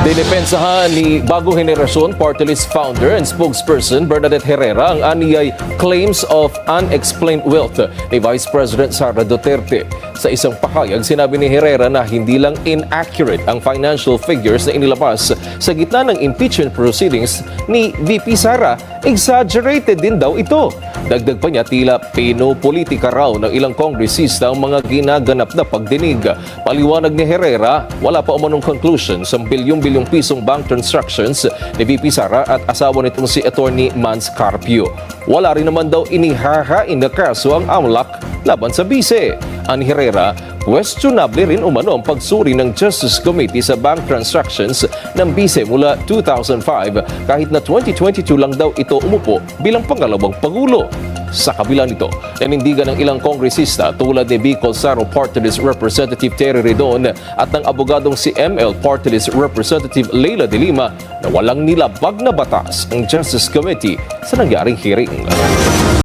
Dinipensahan ni Bagong Henerasyon Party List founder and spokesperson Bernadette Herrera ang aniyay claims of unexplained wealth ni Vice President Sara Duterte. Sa isang pahayag, sinabi ni Herrera na hindi lang inaccurate ang financial figures na inilabas sa gitna ng impeachment proceedings ni VP Sara, exaggerated din daw ito. Dagdag pa niya, tila pinopolitika raw ng ilang kongresista ang mga ginaganap na pagdinig. Paliwanag ni Herrera, wala pa umanong conclusion sa bilyong-bilyong pisong bank transactions ni VP Sara at asawa nitong si Attorney Mans Carpio. Wala rin naman daw inihahain na kaso ang AMLAC laban sa bise. Ani Herrera, questionable rin umano ang pagsuri ng Justice Committee sa bank transactions ng bise mula 2005 kahit na 2022 lang daw ito umupo bilang pangalawang pangulo. Sa kabila nito, nanindigan ng ilang kongresista tulad ni Bicol Saro Party List Representative Terry Redon at ng abogadong si ML Party List Representative Leila de Lima na walang nilabag na batas ang Justice Committee sa nangyaring hearing.